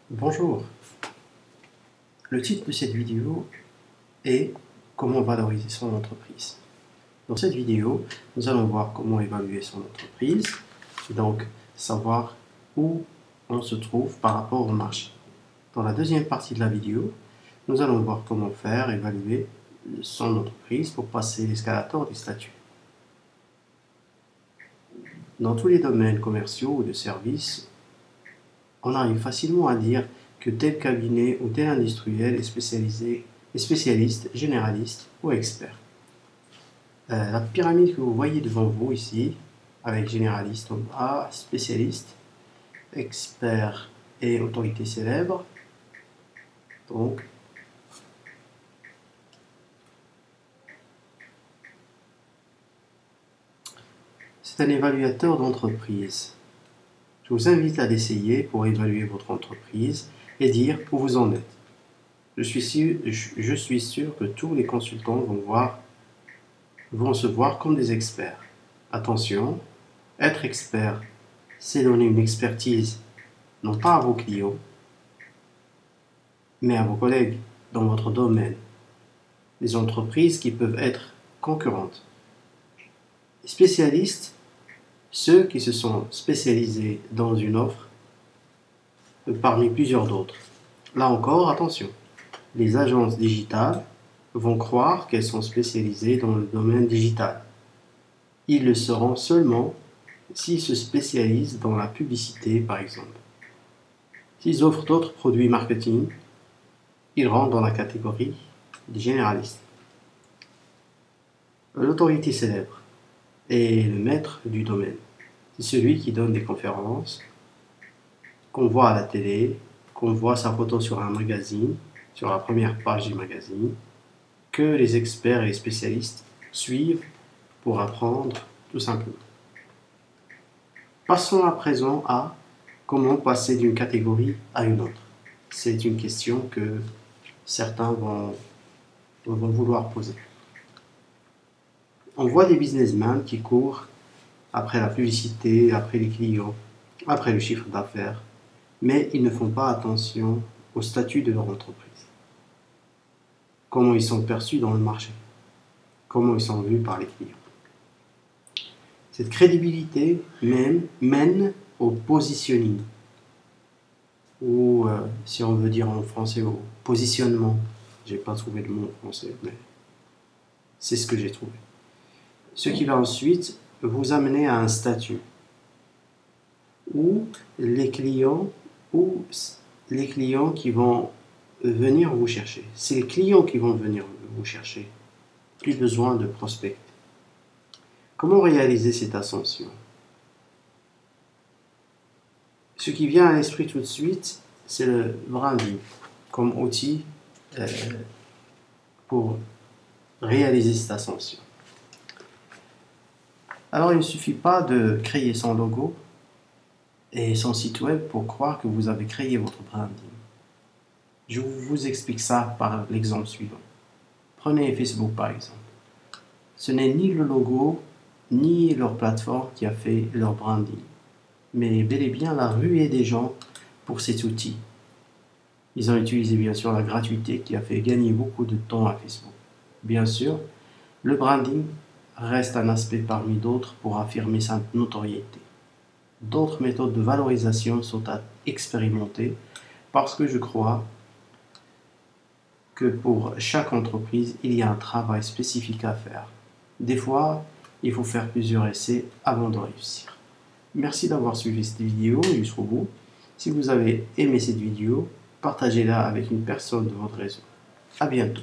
Bonjour, le titre de cette vidéo est comment valoriser son entreprise. Dans cette vidéo, nous allons voir comment évaluer son entreprise, donc savoir où on se trouve par rapport au marché. Dans la deuxième partie de la vidéo, nous allons voir comment faire évaluer son entreprise pour passer l'escalator des statuts. Dans tous les domaines commerciaux ou de services, on arrive facilement à dire que tel cabinet ou tel industriel est spécialiste, généraliste ou expert. La pyramide que vous voyez devant vous ici, avec généraliste en bas, spécialiste, expert et autorité célèbre, donc c'est un évaluateur d'entreprise. Je vous invite à l'essayer pour évaluer votre entreprise et dire où vous en êtes. Je suis sûr que tous les consultants vont se voir comme des experts. Attention, être expert, c'est donner une expertise, non pas à vos clients, mais à vos collègues dans votre domaine. Les entreprises qui peuvent être concurrentes. Les spécialistes, ceux qui se sont spécialisés dans une offre parmi plusieurs d'autres. Là encore, attention, les agences digitales vont croire qu'elles sont spécialisées dans le domaine digital. Ils le seront seulement s'ils se spécialisent dans la publicité, par exemple. S'ils offrent d'autres produits marketing, ils rentrent dans la catégorie des généralistes. L'autorité célèbre est le maître du domaine. C'est celui qui donne des conférences, qu'on voit à la télé, qu'on voit sa photo sur un magazine, sur la première page du magazine, que les experts et les spécialistes suivent pour apprendre tout simplement. Passons à présent à comment passer d'une catégorie à une autre. C'est une question que certains vont vouloir poser. On voit des businessmen qui courent après la publicité, après les clients, après le chiffre d'affaires, mais ils ne font pas attention au statut de leur entreprise. Comment ils sont perçus dans le marché, comment ils sont vus par les clients. Cette crédibilité mène au positioning, ou si on veut dire en français, au positionnement. J'ai pas trouvé de mot en français, mais c'est ce que j'ai trouvé. Ce qui va ensuite vous amener à un statut où les clients qui vont venir vous chercher. C'est les clients qui vont venir vous chercher. Plus besoin de prospecter. Comment réaliser cette ascension? Ce qui vient à l'esprit tout de suite, c'est le branding comme outil pour réaliser cette ascension. Alors, il ne suffit pas de créer son logo et son site web pour croire que vous avez créé votre branding. Je vous explique ça par l'exemple suivant. Prenez Facebook par exemple. Ce n'est ni le logo, ni leur plateforme qui a fait leur branding, mais bel et bien la ruée des gens pour cet outil. Ils ont utilisé bien sûr la gratuité qui a fait gagner beaucoup de temps à Facebook. Bien sûr, le branding reste un aspect parmi d'autres pour affirmer sa notoriété. D'autres méthodes de valorisation sont à expérimenter parce que je crois que pour chaque entreprise, il y a un travail spécifique à faire. Des fois, il faut faire plusieurs essais avant de réussir. Merci d'avoir suivi cette vidéo jusqu'au bout. Si vous avez aimé cette vidéo, partagez-la avec une personne de votre réseau. À bientôt.